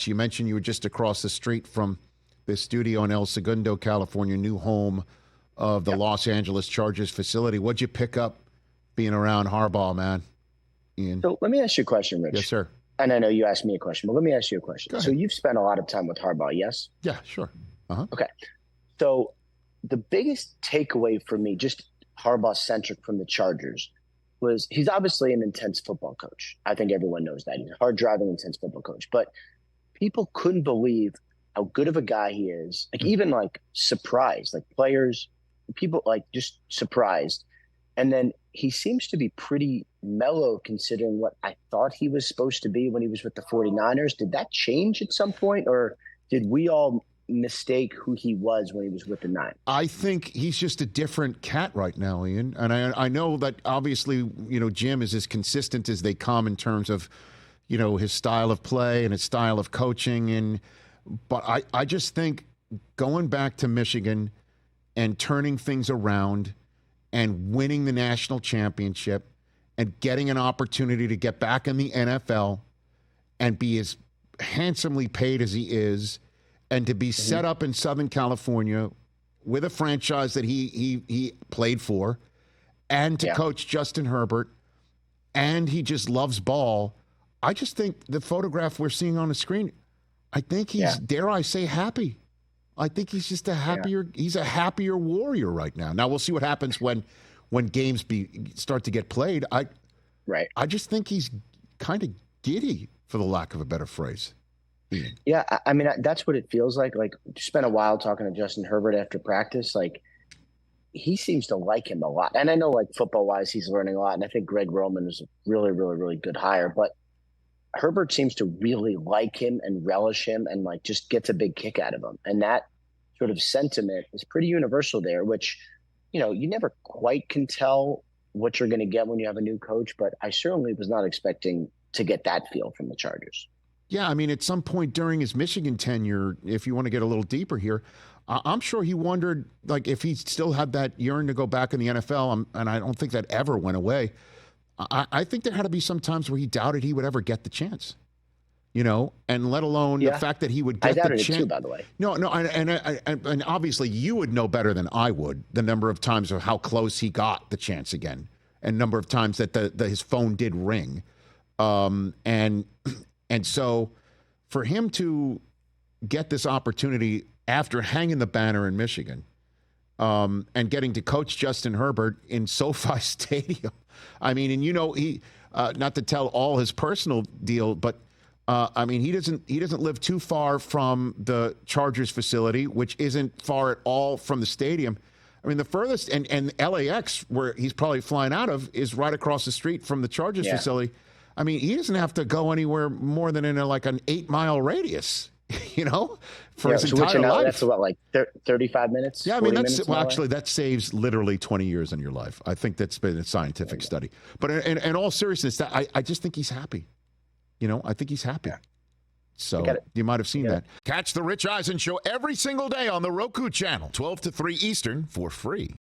You mentioned you were just across the street from the studio in El Segundo, California, new home of the Los Angeles Chargers facility. What'd you pick up being around Harbaugh, man? Ian? So let me ask you a question, Rich. Yes, sir. And I know you asked me a question, but let me ask you a question. So you've spent a lot of time with Harbaugh, yes? Yeah, sure. Uh-huh. Okay. So the biggest takeaway for me, just Harbaugh-centric from the Chargers, was he's obviously an intense football coach. I think everyone knows that. He's a hard-driving, intense football coach. But people couldn't believe how good of a guy he is. Like, even like surprised, like players, people like just surprised. And then he seems to be pretty mellow considering what I thought he was supposed to be when he was with the 49ers. Did that change at some point, or did we all mistake who he was when he was with the Niners? I think he's just a different cat right now, Ian. And I know that obviously, Jim is as consistent as they come in terms of, his style of play and his style of coaching. But I just think going back to Michigan and turning things around and winning the national championship and getting an opportunity to get back in the NFL and be as handsomely paid as he is, and to be set up in Southern California with a franchise that he played for, and to coach Justin Herbert, and he just loves ball. I just think the photograph we're seeing on the screen, I think he's, dare I say, happy. I think he's just he's a happier warrior right now. Now we'll see what happens when games start to get played. I just think he's kind of giddy, for the lack of a better phrase. Ian. Yeah, I mean, that's what it feels like. Like, spent a while talking to Justin Herbert after practice. Like, he seems to like him a lot. And I know, like, football-wise, he's learning a lot. And I think Greg Roman is a really, really, really good hire. But Herbert seems to really like him and relish him and, like, just gets a big kick out of him. And that sort of sentiment is pretty universal there, which, you never quite can tell what you're going to get when you have a new coach. But I certainly was not expecting to get that feel from the Chargers. Yeah, I mean, at some point during his Michigan tenure, if you want to get a little deeper here, I'm sure he wondered, like, if he still had that yearn to go back in the NFL, and I don't think that ever went away. I think there had to be some times where he doubted he would ever get the chance, and let alone the fact that he would get the chance. I doubted it too, by the way. No, and obviously you would know better than I would the number of times of how close he got the chance again, and number of times that his phone did ring, And so for him to get this opportunity after hanging the banner in Michigan and getting to coach Justin Herbert in SoFi Stadium, I mean, and he not to tell all his personal deal, but I mean, he doesn't live too far from the Chargers facility, which isn't far at all from the stadium. I mean, the furthest, and LAX, where he's probably flying out of, is right across the street from the Chargers facility. I mean, he doesn't have to go anywhere more than in an 8-mile radius, for his entire life. That's what, 35 minutes? Yeah, I mean, actually, that saves literally 20 years in your life. I think that's been a scientific study. But in all seriousness, I just think he's happy. I think he's happy. Yeah. So you might have seen that. Catch the Rich Eisen Show every single day on the Roku channel, 12 to 3 Eastern, for free.